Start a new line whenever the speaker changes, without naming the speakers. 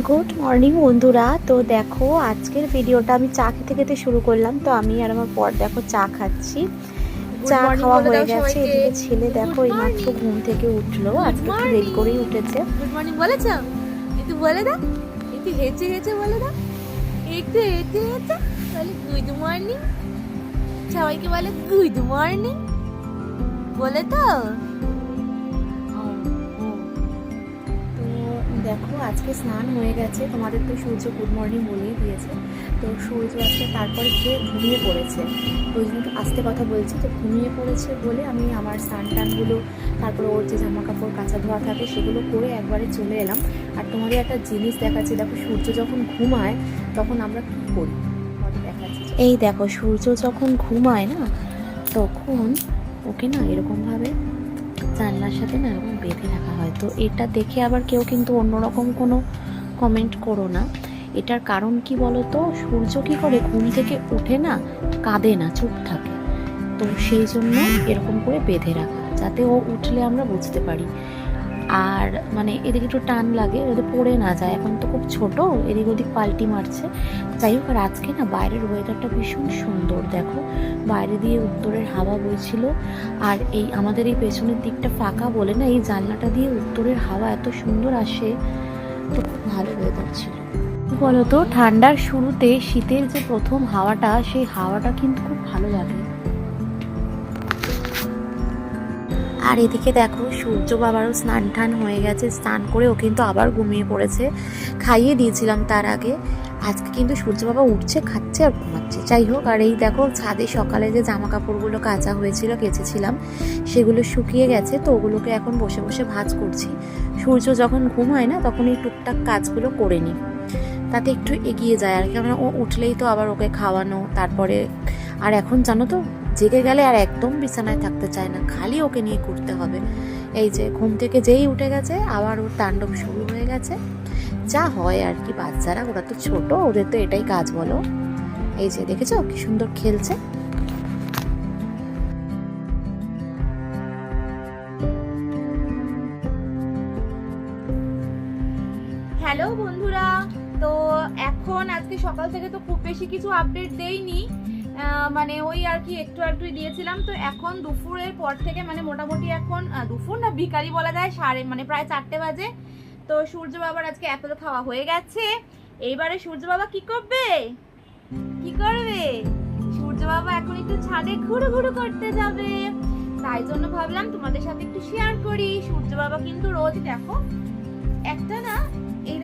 Good morning বন্ধুরা। তো দেখো আজকের ভিডিওটা আমি চা খেতে খেতে শুরু করলাম। তো আমি আর আমার পর দেখো চা খাচ্ছি। চা খাওয়া হয়ে গেছে। এদিকে ছেলে দেখো এইমাত্র ঘুম থেকে উঠলো। আজকে একটু দেরি করেই উঠেছে।
গুড মর্নিং বলেছ? একটু বলে দাও, একটু হেঁচে হেঁচে বলে দাও, একটু হেঁচে হেঁচে বলে গুড মর্নিং। সবাইকে বলে গুড মর্নিং, বলে তো।
তো দেখো আজকে স্নান হয়ে গেছে। তোমাদের তো সূর্য গুড মর্নিং বলেই দিয়েছে। তো সূর্য আজকে তারপরে খেয়ে ঘুমিয়ে পড়েছে। ওই জন্য আস্তে কথা বলছি। তো ঘুমিয়ে পড়েছে বলে আমি আমার স্নান টানগুলো, তারপরে ওর যে জামা কাপড় কাচা ধোয়া থাকে সেগুলো করে একবারে চলে এলাম। আর তোমাদের একটা জিনিস দেখাচ্ছি। দেখো সূর্য যখন ঘুমায় তখন আমরা কী করি দেখাচ্ছি। এই দেখো সূর্য যখন ঘুমায় না, তখন ওকে না এরকমভাবে জানলার সাথে না এরকম বেঁধে রাখা হয়। তো এটা দেখে আবার কেউ কিন্তু অন্যরকম কোনো কমেন্ট করো না। এটার কারণ কি বলো তো, সূর্য কী করে ঘুম থেকে উঠে না, কাঁদে না, চুপ থাকে। তো সেই জন্য এরকম করে বেঁধে রাখা, যাতে ও উঠলে আমরা বুঝতে পারি। আর মানে এদিকে একটু টান লাগে যাতে পড়ে না যায়। এখন তো খুব ছোট, এদিক ওদিক পাল্টি মারছে। যাই হোক, আর আজকে না বাইরের ওয়েদারটা ভীষণ সুন্দর। দেখো বাইরে দিয়ে উত্তরের হাওয়া বইছিল। আর এই আমাদের এই পেছনের দিকটা ফাঁকা বলে না, এই জানলাটা দিয়ে উত্তরের হাওয়া এত সুন্দর আসে। তো খুব ভালো ওয়েদার ছিল। বলতো ঠান্ডার শুরুতে শীতের যে প্রথম হাওয়াটা, সেই হাওয়াটা কিন্তু খুব ভালো লাগে। আর এদিকে দেখো সূর্য বাবারও স্নান টান হয়ে গেছে। স্নান করে ও কিন্তু আবার ঘুমিয়ে পড়েছে। খাইয়ে দিয়েছিলাম তার আগে। আজকে কিন্তু সূর্য বাবা উঠছে, খাচ্ছে আর ঘুমাচ্ছে। যাই হোক, আর এই দেখো ছাদে সকালে যে জামা কাপড়গুলো কাচা হয়েছিল, কেচেছিলাম, সেগুলো শুকিয়ে গেছে। তো ওগুলোকে এখন বসে বসে ভাঁজ করছি। সূর্য যখন ঘুমায় না, তখন এই টুকটাক কাজগুলো করে নিই, তাতে একটু এগিয়ে যায় আর কি। কারণ ও উঠলেই তো আবার ওকে খাওয়ানো, তারপরে আর এখন জানো তো জেগে গেলে আর একদম বিছানায় থাকতে চায় না, খালি ওকে নিয়ে ঘুরতে হবে। এই যে ঘুম থেকে যেই উঠে গেছে আবার ওর তাণ্ডব শুরু হয়ে গেছে। যা হয় আর কি, বাচ্চারা ওরা তো ছোট, ওদের তো এটাই কাজ বলো। এই যে দেখেছো কি সুন্দর খেলছে।
হ্যালো বন্ধুরা, তো এখন আজকে সকাল থেকে তো খুব বেশি কিছু আপডেট দেইনি, মানে ওই আর কি একটু আধটু দিয়েছিলাম। তো এখন দুপুরের পর থেকে মানে মোটামুটি এখন দুপুর না বিকালই বলা যায়, মানে প্রায় 4টে বাজে। তো সূর্য বাবার আজকে অ্যাপেল খাওয়া হয়ে গেছে। এইবারে সূর্য বাবা কি করবে? সূর্য বাবা এখন একটু ছাদে ঘুরু ঘুরু করতে যাবে। তাই জন্য ভাবলাম তোমাদের সাথে একটু শেয়ার করি। সূর্য বাবা কিন্তু রোজ দেখো একটা না